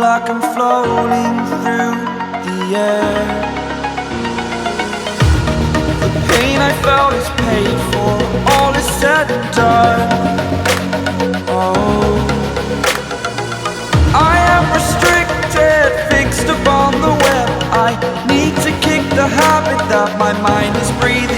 like I'm floating through the air. The pain I felt is paid for, all is said and done. Oh, I am restricted, fixed upon the web. I need to kick the habit that my mind is breathing